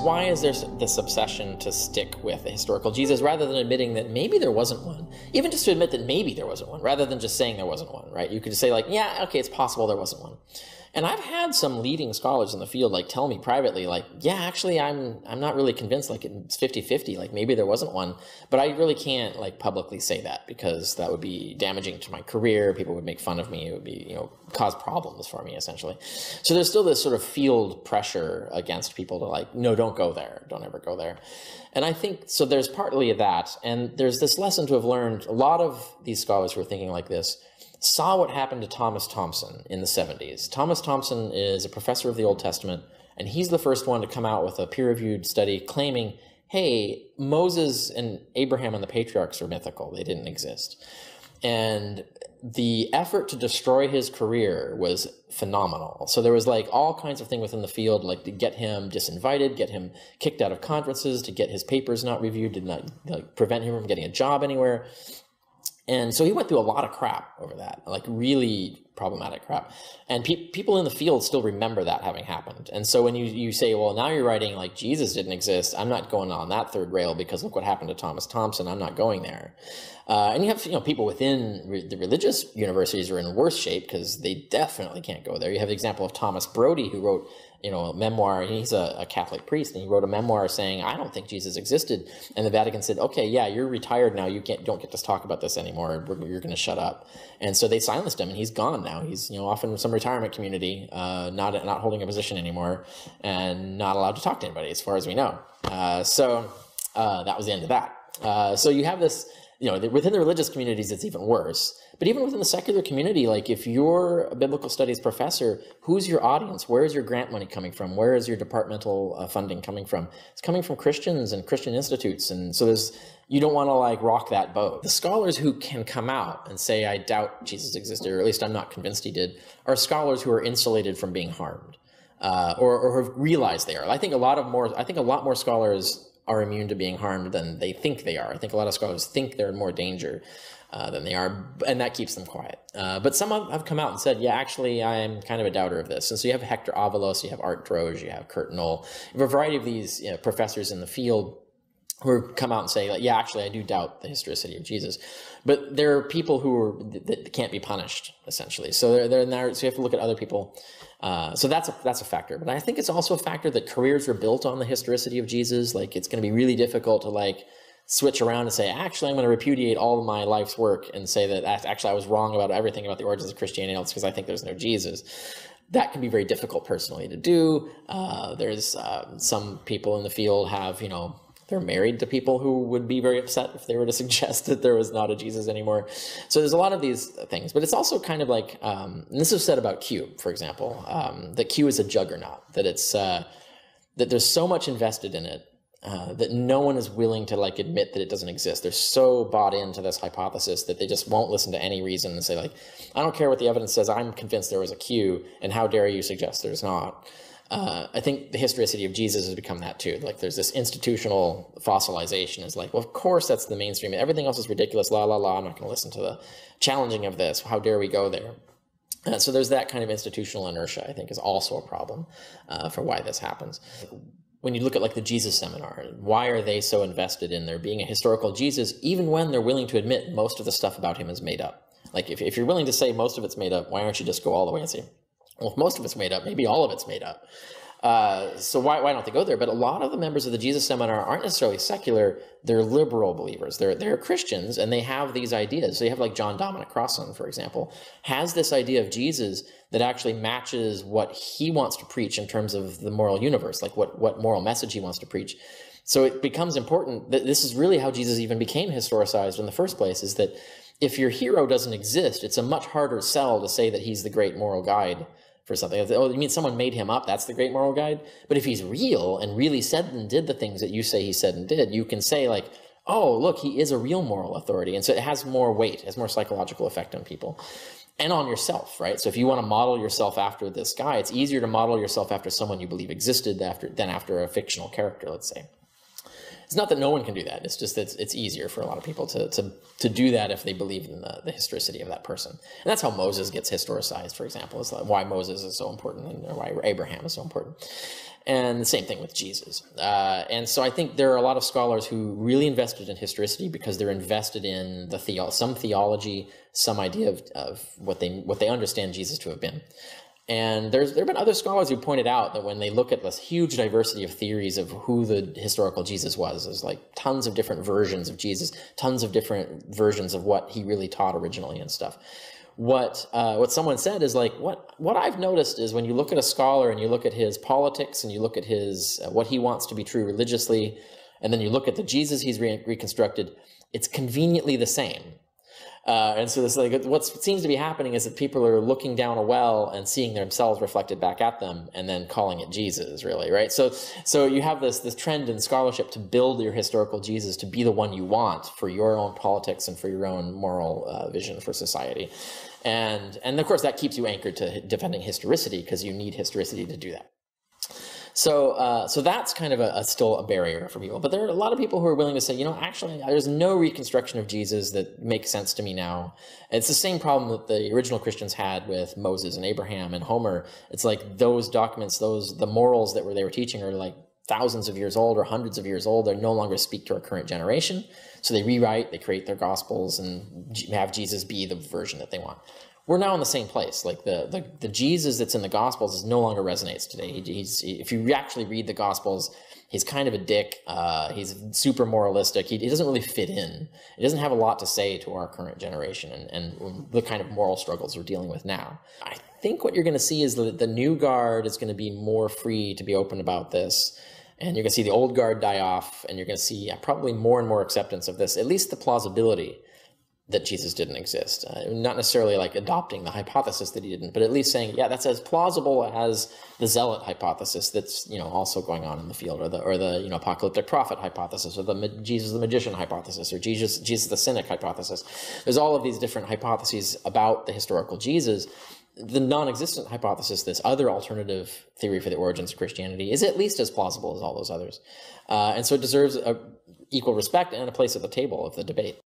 why is there this obsession to stick with a historical Jesus rather than admitting that maybe there wasn't one? Even just to admit that maybe there wasn't one, rather than just saying there wasn't one, right? You could just say like, yeah, okay, it's possible there wasn't one. And I've had some leading scholars in the field like tell me privately, like, yeah, actually, I'm not really convinced, like it's 50-50, like maybe there wasn't one, but I really can't like publicly say that because that would be damaging to my career. People would make fun of me. It would be, cause problems for me essentially. So there's still this sort of field pressure against people to like, no, don't go there. Don't ever go there. And I think, so there's partly that. And there's this lesson to have learned. A lot of these scholars who are thinking like this saw what happened to Thomas Thompson in the 70s. Thomas Thompson is a professor of the Old Testament, and he's the first one to come out with a peer-reviewed study claiming, hey, Moses and Abraham and the patriarchs are mythical. They didn't exist. And the effort to destroy his career was phenomenal. So there was like all kinds of things within the field, like to get him disinvited, get him kicked out of conferences, to get his papers not reviewed, to not like prevent him from getting a job anywhere. And so he went through a lot of crap over that, like really problematic crap. And people in the field still remember that having happened. And so when you say, well, now you're writing like Jesus didn't exist, I'm not going on that third rail because look what happened to Thomas Thompson, I'm not going there. And you have people within the religious universities are in worse shape because they definitely can't go there. You have the example of Thomas Brody, who wrote a memoir. He's a Catholic priest, and he wrote a memoir saying, I don't think Jesus existed. And the Vatican said, okay, yeah, you're retired now. You don't get to talk about this anymore. You're going to shut up. And so they silenced him, and he's gone now. He's off in some retirement community, not holding a position anymore, and not allowed to talk to anybody, as far as we know. So that was the end of that. So you have this. Within the religious communities, it's even worse. But even within the secular community, like if you're a biblical studies professor, who's your audience? Where is your grant money coming from? Where is your departmental funding coming from? It's coming from Christians and Christian institutes. And so you don't want to like rock that boat. The scholars who can come out and say, I doubt Jesus existed, or at least I'm not convinced he did, are scholars who are insulated from being harmed, or have realized they are. I think a lot more scholars are immune to being harmed than they think they are. I think a lot of scholars think they're in more danger than they are, and that keeps them quiet. But some have come out and said, yeah, actually, I'm kind of a doubter of this. And so you have Hector Avalos, you have Art Droge, you have Kurt Knoll, you have a variety of these professors in the field who come out and say, like, yeah, actually, I do doubt the historicity of Jesus. But there are people that can't be punished, essentially. So they're in there, so you have to look at other people. So that's a factor. But I think it's also a factor that careers are built on the historicity of Jesus. Like, it's going to be really difficult to, like, switch around and say, actually, I'm going to repudiate all of my life's work and say that actually I was wrong about everything about the origins of Christianity else because I think there's no Jesus. That can be very difficult personally to do. There's some people in the field have, they're married to people who would be very upset if they were to suggest that there was not a Jesus anymore. So there's a lot of these things, but it's also kind of like, and this is said about Q, for example, that Q is a juggernaut, that it's, that there's so much invested in it that no one is willing to like admit that it doesn't exist. They're so bought into this hypothesis that they just won't listen to any reason and say like, I don't care what the evidence says, I'm convinced there was a Q, and how dare you suggest there's not. I think the historicity of Jesus has become that too. Like there's this institutional fossilization. It's like, well, of course that's the mainstream. Everything else is ridiculous. La, la, la. I'm not going to listen to the challenging of this. How dare we go there? So there's that kind of institutional inertia, I think, is also a problem for why this happens. When you look at like the Jesus Seminar, why are they so invested in there being a historical Jesus, even when they're willing to admit most of the stuff about him is made up? Like if you're willing to say most of it's made up, why aren't you just go all the way and say, well, if most of it's made up, maybe all of it's made up. So why don't they go there? But a lot of the members of the Jesus Seminar aren't necessarily secular. They're liberal believers. They're Christians, and they have these ideas. So you have like John Dominic Crossan, for example, has this idea of Jesus that actually matches what he wants to preach in terms of the moral universe, like what moral message he wants to preach. So it becomes important that this is really how Jesus even became historicized in the first place, is that if your hero doesn't exist, it's a much harder sell to say that he's the great moral guide for something. Oh, you mean someone made him up? That's the great moral guide? But if he's real and really said and did the things that you say he said and did, you can say like, oh, look, he is a real moral authority. And so it has more weight, has more psychological effect on people and on yourself, right? So if you want to model yourself after this guy, it's easier to model yourself after someone you believe existed than after a fictional character, let's say. It's not that no one can do that. It's just that it's easier for a lot of people to do that if they believe in the historicity of that person. And that's how Moses gets historicized, for example. It's like why Moses is so important and why Abraham is so important. And the same thing with Jesus. And so I think there are a lot of scholars who really invested in historicity because they're invested in some theology, some idea of what they understand Jesus to have been. And there have been other scholars who pointed out that when they look at this huge diversity of theories of who the historical Jesus was, there's like tons of different versions of Jesus, tons of different versions of what he really taught originally and stuff. What someone said is like, what I've noticed is when you look at a scholar and you look at his politics and you look at his what he wants to be true religiously, and then you look at the Jesus he's reconstructed, it's conveniently the same. And so this, like, what seems to be happening is that people are looking down a well and seeing themselves reflected back at them and then calling it Jesus, really, right? So you have this trend in scholarship to build your historical Jesus to be the one you want for your own politics and for your own moral vision for society. And of course, that keeps you anchored to defending historicity because you need historicity to do that. So that's kind of still a barrier for people. But there are a lot of people who are willing to say, actually, there's no reconstruction of Jesus that makes sense to me now. It's the same problem that the original Christians had with Moses and Abraham and Homer. It's like those documents, the morals that they were teaching are like thousands of years old or hundreds of years old. They no longer speak to our current generation. So they rewrite, they create their gospels and have Jesus be the version that they want. We're now in the same place. Like the Jesus that's in the Gospels no longer resonates today. If you actually read the Gospels, he's kind of a dick. He's super moralistic. He doesn't really fit in. He doesn't have a lot to say to our current generation and the kind of moral struggles we're dealing with now. I think what you're going to see is that the new guard is going to be more free to be open about this. And you're going to see the old guard die off, and you're going to see probably more and more acceptance of this, at least the plausibility that Jesus didn't exist. Not necessarily like adopting the hypothesis that he didn't, but at least saying, yeah, that's as plausible as the zealot hypothesis that's also going on in the field, or the apocalyptic prophet hypothesis, or the Jesus the magician hypothesis, or Jesus the cynic hypothesis. There's all of these different hypotheses about the historical Jesus. The non-existent hypothesis, this other alternative theory for the origins of Christianity, is at least as plausible as all those others. And so it deserves equal respect and a place at the table of the debate.